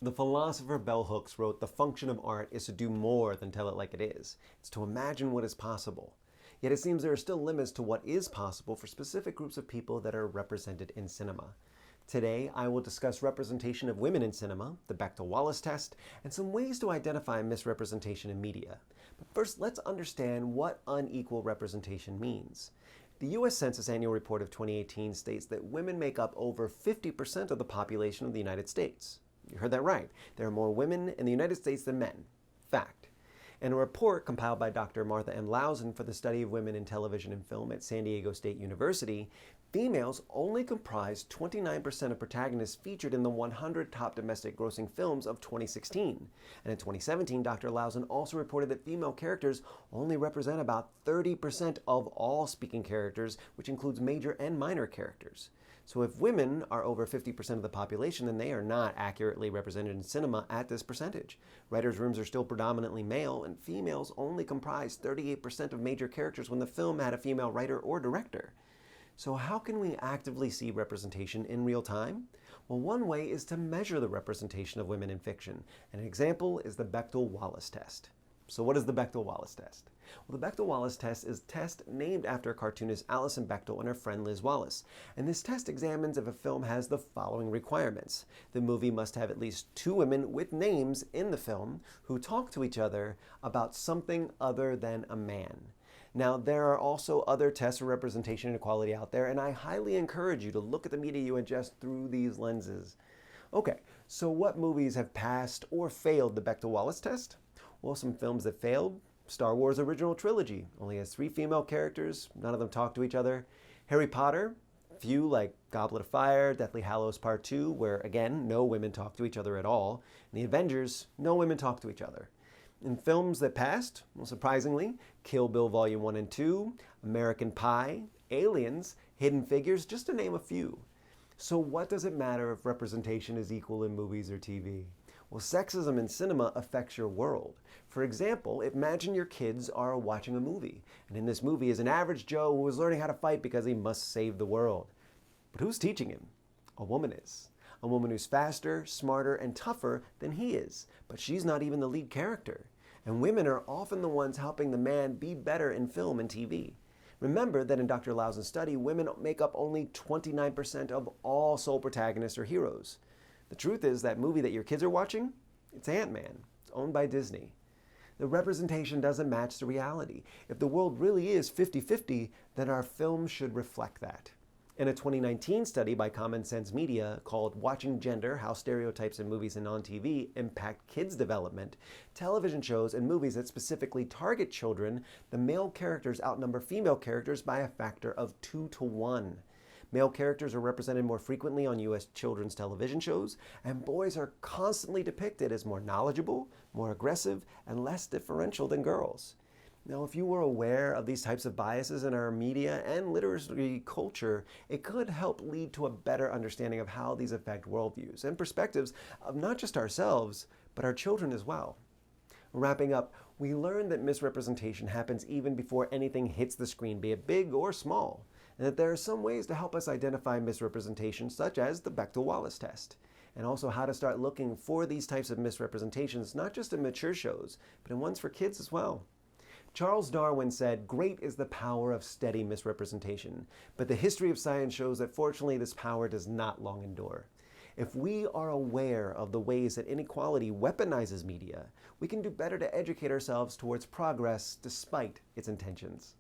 The philosopher bell hooks wrote, "The function of art is to do more than tell it like it is. It's to imagine what is possible." Yet it seems there are still limits to what is possible for specific groups of people that are represented in cinema. Today, I will discuss representation of women in cinema, the Bechdel-Wallace test, and some ways to identify misrepresentation in media. But first, let's understand what unequal representation means. The U.S. Census Annual Report of 2018 states that women make up over 50% of the population of the United States. You heard that right. There are more women in the United States than men. Fact. In a report compiled by Dr. Martha M. Lausen for the study of women in television and film at San Diego State University, females only comprised 29% of protagonists featured in the 100 top domestic grossing films of 2016. And in 2017, Dr. Lausen also reported that female characters only represent about 30% of all speaking characters, which includes major and minor characters. So if women are over 50% of the population, then they are not accurately represented in cinema at this percentage. Writers' rooms are still predominantly male, and females only comprise 38% of major characters when the film had a female writer or director. So how can we actively see representation in real time? Well, one way is to measure the representation of women in fiction. An example is the Bechdel-Wallace test. So what is the Bechdel-Wallace test? Well, the Bechdel-Wallace test is a test named after cartoonist Alison Bechdel and her friend Liz Wallace. And this test examines if a film has the following requirements. The movie must have at least two women with names in the film who talk to each other about something other than a man. Now, there are also other tests for representation and equality out there, and I highly encourage you to look at the media you ingest through these lenses. Okay, so what movies have passed or failed the Bechdel-Wallace test? Well, some films that failed: Star Wars original trilogy, only has 3 female characters, none of them talk to each other. Harry Potter, few like Goblet of Fire, Deathly Hallows Part 2, where again, no women talk to each other at all. And the Avengers, no women talk to each other. In films that passed, well, surprisingly, Kill Bill Volume 1 and 2, American Pie, Aliens, Hidden Figures, just to name a few. So what does it matter if representation is equal in movies or TV? Well, sexism in cinema affects your world. For example, imagine your kids are watching a movie, and in this movie is an average Joe who is learning how to fight because he must save the world. But who's teaching him? A woman is. A woman who's faster, smarter, and tougher than he is, but she's not even the lead character. And women are often the ones helping the man be better in film and TV. Remember that in Dr. Lausen's study, women make up only 29% of all sole protagonists or heroes. The truth is that movie that your kids are watching, it's Ant-Man. It's owned by Disney. The representation doesn't match the reality. If the world really is 50-50, then our films should reflect that. In a 2019 study by Common Sense Media called "Watching Gender: How Stereotypes in Movies and on TV Impact Kids' Development," television shows and movies that specifically target children, the male characters outnumber female characters by a factor of 2 to 1. Male characters are represented more frequently on U.S. children's television shows, and boys are constantly depicted as more knowledgeable, more aggressive, and less differential than girls. Now, if you were aware of these types of biases in our media and literary culture, it could help lead to a better understanding of how these affect worldviews and perspectives of not just ourselves, but our children as well. Wrapping up, we learned that misrepresentation happens even before anything hits the screen, be it big or small, and that there are some ways to help us identify misrepresentation, such as the Bechdel-Wallace test, and also how to start looking for these types of misrepresentations, not just in mature shows, but in ones for kids as well. Charles Darwin said, "Great is the power of steady misrepresentation," but the history of science shows that fortunately this power does not long endure. If we are aware of the ways that inequality weaponizes media, we can do better to educate ourselves towards progress despite its intentions.